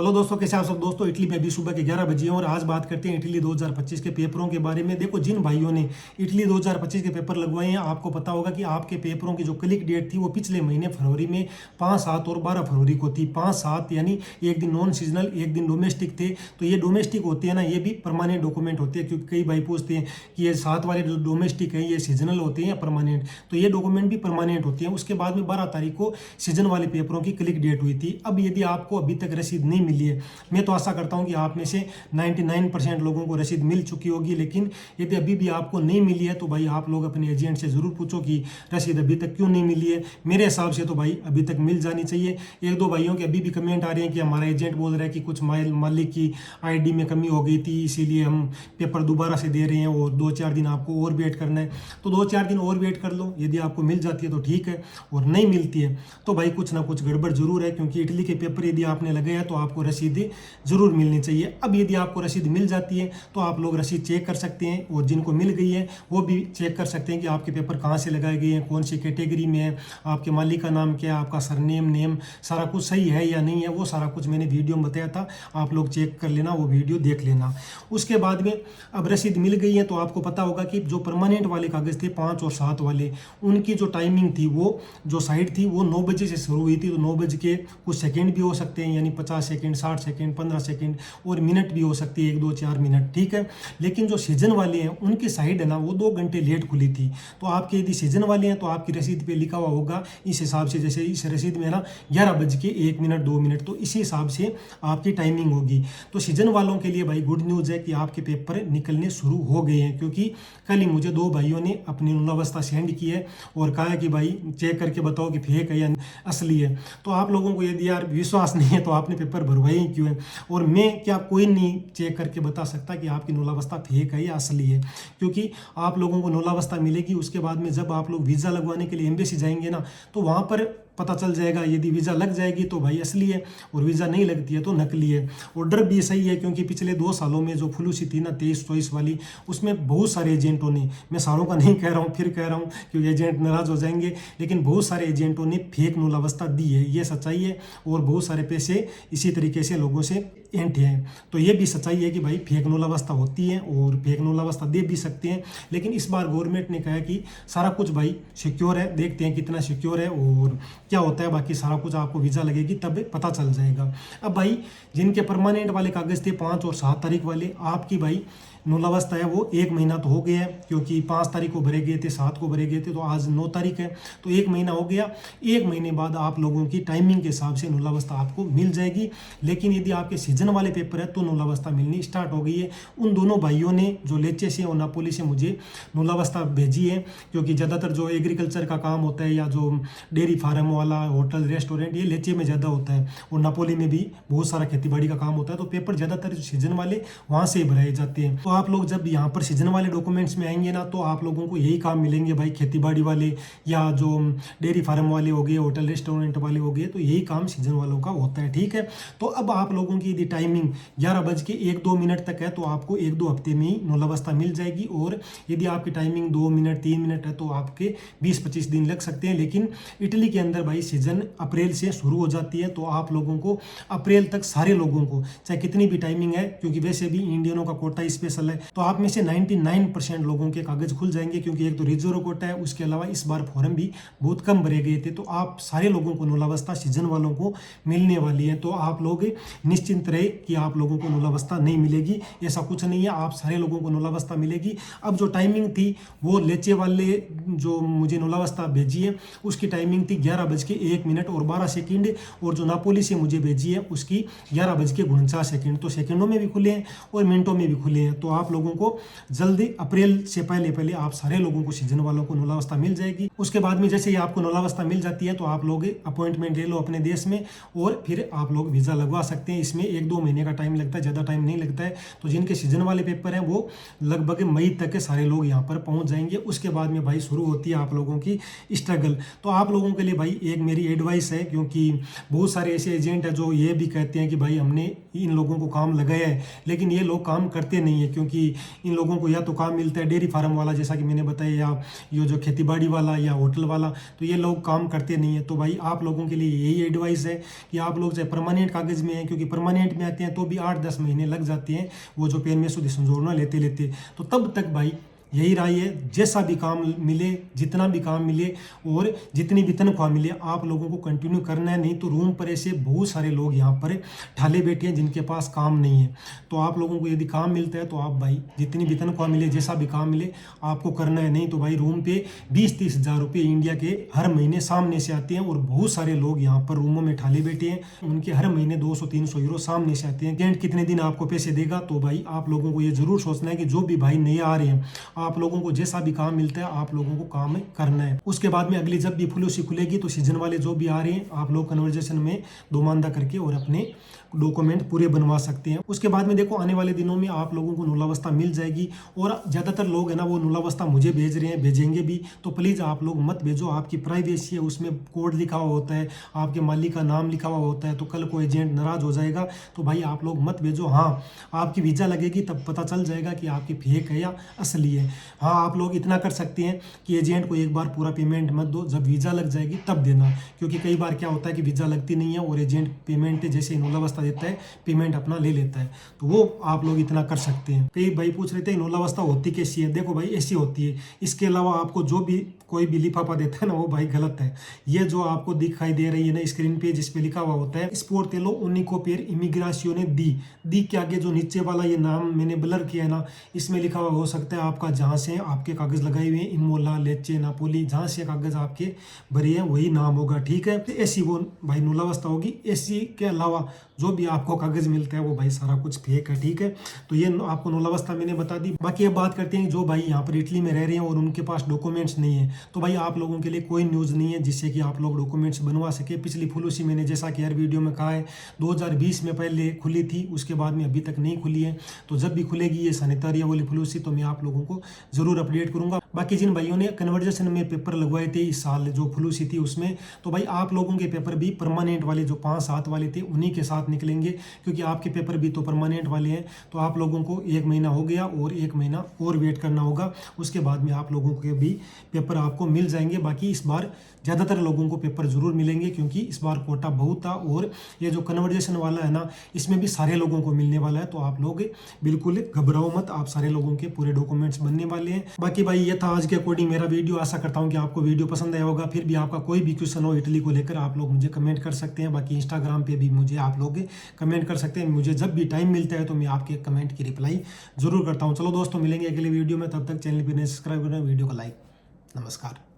Hello दोस्तों, कैसे आप सब दोस्तों। इटली में अभी सुबह के 11 बजे हैं और आज बात करते हैं इटली 2025 के पेपरों के बारे में। देखो, जिन भाइयों ने इटली 2025 के पेपर लगवाए हैं, आपको पता होगा कि आपके पेपरों की जो क्लिक डेट थी वो पिछले महीने फरवरी में 5, 7 और 12 फरवरी को थी। 5, 7 यानी एक दिन नॉन सीजनल, एक दिन डोमेस्टिक थे। तो ये डोमेस्टिक होते हैं ना, ये भी परमानेंट डॉक्यूमेंट होते हैं, क्योंकि कई भाई पूछते हैं कि ये 7 वाले जो डोमेस्टिक हैं ये सीजनल होते हैं या परमानेंट। तो ये डॉक्यूमेंट भी परमानेंट होते हैं। उसके बाद में 12 तारीख को सीजन वाले पेपरों की क्लिक डेट हुई थी। अब यदि आपको अभी तक रसीद नहीं मिली है, मैं तो आशा करता हूं कि आप में से 99% लोगों को रसीद मिल चुकी होगी। लेकिन यदि अभी भी आपको नहीं मिली है तो भाई आप लोग अपने एजेंट से ज़रूर पूछो कि रसीद अभी तक क्यों नहीं मिली है। मेरे हिसाब से तो भाई अभी तक मिल जानी चाहिए। एक दो भाइयों के अभी भी कमेंट आ रहे हैं कि हमारा एजेंट बोल रहा है कि कुछ मालिक की आईडी में कमी हो गई थी, इसीलिए हम पेपर दोबारा से दे रहे हैं और 2-4 दिन आपको और वेट करना है। तो 2-4 दिन और वेट कर लो। यदि आपको मिल जाती है तो ठीक है, और नहीं मिलती है तो भाई कुछ ना कुछ गड़बड़ जरूर है, क्योंकि इटली के पेपर यदि आपने लगाया तो आपको रसीद जरूर मिलनी चाहिए। अब यदि आपको रसीद मिल जाती है तो आप लोग रसीद चेक कर सकते हैं, और जिनको मिल गई है वो भी चेक कर सकते हैं कि आपके पेपर कहाँ से लगाए गए हैं, कौन सी कैटेगरी में है, आपके मालिक का नाम क्या है, आपका सरनेम, नेम सारा कुछ सही है या नहीं है। वो सारा कुछ मैंने वीडियो में बताया था, आप लोग चेक कर लेना, वो वीडियो देख लेना। उसके बाद में अब रसीद मिल गई है तो आपको पता होगा कि जो परमानेंट वाले कागज़ थे 5 और 7 वाले, उनकी जो टाइमिंग थी, वो जो साइट थी वो 9 बजे से शुरू हुई थी। तो 9 बज के कुछ सेकेंड भी हो सकते हैं, यानी 50 सेकेंड, 60 सेकेंड, 15 सेकेंड और मिनट भी हो सकती है, 1, 2, 4 मिनट, ठीक है। लेकिन जो सीजन वाले हैं उनकी साइड है ना, वो 2 घंटे लेट खुली थी। तो आपके यदि सीजन वाले हैं तो आपकी रसीद पे लिखा हुआ होगा इस हिसाब से, जैसे इस रसीद में ना 11 बज के 1 मिनट 2 मिनट, तो इसी हिसाब से आपकी टाइमिंग होगी। तो सीजन वालों के लिए भाई गुड न्यूज़ है कि आपके पेपर निकलने शुरू हो गए हैं, क्योंकि कल ही मुझे 2 भाइयों ने अपनी अवस्था सेंड की है और कहा है कि भाई चेक करके बताओ कि फेक है या असली है। तो आप लोगों को यदि यार विश्वास नहीं है तो आपने पेपर भरवाए ही क्यों है। और मैं क्या, कोई नहीं चेक करके बता सकता कि आपकी नूलावस्था फेक है या असली है, क्योंकि आप लोगों को नूलावस्था मिलेगी। उसके बाद में जब आप लोग वीज़ा लगवाने के लिए एम्बेसी जाएंगे ना, तो वहाँ पर पता चल जाएगा। यदि वीज़ा लग जाएगी तो भाई असली है, और वीज़ा नहीं लगती है तो नकली है। और डर भी सही है, क्योंकि पिछले 2 सालों में जो फ्लूसी थी ना 23-24 वाली, उसमें बहुत सारे एजेंटों ने, मैं सारों का नहीं कह रहा हूँ, फिर कह रहा हूँ क्योंकि एजेंट नाराज़ हो जाएंगे, लेकिन बहुत सारे एजेंटों ने फेक नूलावस्था दी है, ये सच्चाई है। और बहुत सारे पैसे इसी तरीके से लोगों से एंठे हैं। तो ये भी सच्चाई है कि भाई फेक नूलावस्था होती है और फेक नूलावस्था दे भी सकते हैं। लेकिन इस बार गवर्नमेंट ने कहा कि सारा कुछ भाई सिक्योर है, देखते हैं कितना सिक्योर है और क्या होता है। बाकी सारा कुछ आपको वीज़ा लगेगी तब पता चल जाएगा। अब भाई जिनके परमानेंट वाले कागज़ थे 5 और 7 तारीख वाले, आपकी भाई नूलावस्था है वो 1 महीना तो हो गया है, क्योंकि 5 तारीख को भरे गए थे, 7 को भरे गए थे, तो आज 9 तारीख है, तो 1 महीना हो गया। 1 महीने बाद आप लोगों की टाइमिंग के हिसाब से नूलावस्था आपको मिल जाएगी। लेकिन यदि आपके सीजन वाले पेपर है तो नूलावस्था मिलनी स्टार्ट हो गई है। उन दोनों भाइयों ने जो लेचे से और नापोली से मुझे नूलावस्था भेजी है, क्योंकि ज़्यादातर जो एग्रीकल्चर का काम होता है या जो डेयरी फार्म वाला, होटल, रेस्टोरेंट, ये लेचे में ज़्यादा होता है, और नापोली में भी बहुत सारा खेतीबाड़ी का काम होता है। तो पेपर ज़्यादातर सीजन वाले वहाँ से भराए जाते हैं। तो आप लोग जब यहाँ पर सीजन वाले डॉक्यूमेंट्स में आएंगे ना, तो आप लोगों को यही काम मिलेंगे भाई, खेतीबाड़ी वाले या जो डेयरी फार्म वाले हो गए, होटल रेस्टोरेंट वाले हो गए, तो यही काम सीजन वालों का होता है, ठीक है। तो अब आप लोगों की यदि टाइमिंग 11 बज के 1-2 मिनट तक है तो आपको 1-2 हफ्ते में ही नूलावस्था मिल जाएगी। और यदि आपकी टाइमिंग 2 मिनट 3 मिनट है तो आपके 20-25 दिन लग सकते हैं। लेकिन इटली के अंदर भाई सीजन अप्रैल से शुरू हो जाती है, तो आप लोगों को अप्रैल तक सारे लोगों को, चाहे कितनी भी टाइमिंग है, क्योंकि वैसे भी इंडियनों का कोटा स्पेशल है, तो आप में से 99% लोगों के कागज खुल जाएंगे। क्योंकि एक तो रिजर्व कोटा है, उसके अलावा इस बार फॉर्म भी बहुत कम भरे गए थे, तो आप सारे लोगों को नूलावस्था सीजन वालों को मिलने वाली है। तो आप लोग निश्चिंत रहे कि आप लोगों को नूलावस्था नहीं मिलेगी, ऐसा कुछ नहीं है, आप सारे लोगों को नूलावस्था मिलेगी। अब जो टाइमिंग थी वो लेचे वाले जो मुझे नूलावस्था भेजी है उसकी टाइमिंग थी 11 बज के 1 मिनट और 12 सेकेंड, और जो नापोली से मुझे भेजी है उसकी 11 बज के 49 सेकेंड। तो सेकेंडों में भी खुले हैं और मिनटों में भी खुले हैं। तो आप लोगों को जल्दी अप्रैल से पहले पहले आप सारे लोगों को, सीजन वालों को नूलावस्था मिल जाएगी। उसके बाद में जैसे ही आपको नूलावस्था मिल जाती है तो आप लोग अपॉइंटमेंट ले लो अपने देश में, और फिर आप लोग वीज़ा लगवा सकते हैं। इसमें 1-2 महीने का टाइम लगता है, ज़्यादा टाइम नहीं लगता है। तो जिनके सीजन वाले पेपर हैं वो लगभग मई तक के सारे लोग यहाँ पर पहुँच जाएंगे। उसके बाद में भाई शुरू होती है आप लोगों की स्ट्रगल। तो आप लोगों के लिए भाई एक मेरी एडवाइस है, क्योंकि बहुत सारे ऐसे एजेंट हैं जो ये भी कहते हैं कि भाई हमने इन लोगों को काम लगाया है, लेकिन ये लोग काम करते नहीं है। क्योंकि इन लोगों को या तो काम मिलता है डेयरी फार्म वाला जैसा कि मैंने बताया, या ये जो खेती बाड़ी वाला या होटल वाला, तो ये लोग काम करते नहीं है। तो भाई आप लोगों के लिए यही एडवाइस है कि आप लोग चाहे परमानेंट कागज़ में हैं, क्योंकि परमानेंट में आते हैं तो भी 8-10 महीने लग जाते हैं वो जो पेन में शुद्ध संजोड़ना लेते। तो तब तक भाई यही राय है, जैसा भी काम मिले, जितना भी काम मिले और जितनी भी तनख्वाह मिले, आप लोगों को कंटिन्यू करना है। नहीं तो रूम पर ऐसे बहुत सारे लोग यहाँ पर ठाले बैठे हैं जिनके पास काम नहीं है। तो आप लोगों को यदि काम मिलता है तो आप भाई जितनी भी तनख्वाह मिले, जैसा भी काम मिले, आपको करना है। नहीं तो भाई रूम पे 20-30 हज़ार रुपये इंडिया के हर महीने सामने से आते हैं, और बहुत सारे लोग यहाँ पर रूमों में ठाले बैठे हैं, उनके हर महीने 200-300 यूरो सामने से आते हैं। एजेंट कितने दिन आपको पैसे देगा? तो भाई आप लोगों को ये जरूर सोचना है कि जो भी भाई नए आ रहे हैं, आप लोगों को जैसा भी काम मिलता है आप लोगों को काम करना है। उसके बाद में अगली जब भी फुलूसी खुलेगी तो सीजन वाले जो भी आ रहे हैं, आप लोग कन्वर्जेशन में दोमांदा करके और अपने डॉक्यूमेंट पूरे बनवा सकते हैं। उसके बाद में देखो आने वाले दिनों में आप लोगों को नुलावस्था मिल जाएगी, और ज़्यादातर लोग है ना वो नुलावस्था मुझे भेज रहे हैं, भेजेंगे भी, तो प्लीज़ आप लोग मत भेजो। आपकी प्राइवेसी है, उसमें कोड लिखा हुआ होता है, आपके मालिक का नाम लिखा हुआ होता है, तो कल को एजेंट नाराज़ हो जाएगा। तो भाई आप लोग मत भेजो। हाँ, आपकी वीज़ा लगेगी तब पता चल जाएगा कि आपकी फेक है या असली है। हाँ, आप लोग इतना कर सकते हैं कि एजेंट को एक बार पूरा पेमेंट मत दो, जब वीज़ा लग जाएगी तब देना, क्योंकि कई बार क्या होता है कि वीज़ा लगती नहीं है और एजेंट पेमेंट जैसे नुलावस्था देता है पेमेंट अपना ले लेता है। तो वो आप लोग इतना कर सकते हैं। कई भाई पूछ रहे थे नुलावस्था होती कैसी है? देखो भाई ऐसी होती है। इसके अलावा आपको जो भी कोई भी लिफाफा देता है ना वो भाई गलत है। ये जो आपको दिखाई दे रही है ना स्क्रीन पे, जिस पे लिखा हुआ होता है स्पोर्टेलो उनिको पेर इमिग्रासियोने दी के आगे जो नीचे वाला ये नाम मैंने ब्लर किया है ना, इसमें लिखा हुआ हो सकता है आपका जहाँ से आपके कागज लगाए हुए हैं, इमोला, लेचे, नापोली, जहाँ से कागज आपके भरे हैं वही नाम होगा। ठीक है, तो ऐसी वो भाई नुलावस्था होगी। ऐसी के अलावा जो भी आपको कागज मिलता है वो भाई सारा कुछ फेक है। ठीक है, तो ये आपको नुलावस्था मैंने बता दी। बाकी अब बात करते हैं जो भाई यहाँ पर इटली में रह रहे हैं और उनके पास डॉक्यूमेंट्स नहीं है, तो भाई आप लोगों के लिए कोई न्यूज़ नहीं है जिससे कि आप लोग डॉक्यूमेंट्स बनवा सके। पिछली फुलूसी मैंने जैसा कि हर वीडियो में कहा है 2020 में पहले खुली थी, उसके बाद में अभी तक नहीं खुली है। तो जब भी खुलेगी ये सैनिटारिया वाली फुलूसी तो मैं आप लोगों को जरूर अपडेट करूंगा। बाकी जिन भाइयों ने कन्वर्जेशन में पेपर लगवाए थे इस साल जो फुलूसी थी उसमें, तो भाई आप लोगों के पेपर भी परमानेंट वाले जो 5-7 वाले थे उन्हीं के साथ निकलेंगे, क्योंकि आपके पेपर भी तो परमानेंट वाले हैं। तो आप लोगों को 1 महीना हो गया और 1 महीना और वेट करना होगा, उसके बाद में आप लोगों के भी पेपर आपको मिल जाएंगे। बाकी इस बार ज़्यादातर लोगों को पेपर जरूर मिलेंगे, क्योंकि इस बार कोटा बहुत था, और ये जो कन्वर्जेशन वाला है ना इसमें भी सारे लोगों को मिलने वाला है। तो आप लोग बिल्कुल घबराओ मत, आप सारे लोगों के पूरे डॉक्यूमेंट्स बनने वाले हैं। बाकी भाई ये था आज के अकॉर्डिंग मेरा वीडियो। आशा करता हूँ कि आपको वीडियो पसंद आया होगा। फिर भी आपका कोई भी क्वेश्चन हो इटली को लेकर आप लोग मुझे कमेंट कर सकते हैं। बाकी इंस्टाग्राम पे भी मुझे आप लोग कमेंट कर सकते हैं। मुझे जब भी टाइम मिलता है तो मैं आपके कमेंट की रिप्लाई जरूर करता हूँ। चलो दोस्तों, मिलेंगे अगले वीडियो में, तब तक चैनल पर सब्सक्राइब करें, वीडियो को लाइक। नमस्कार।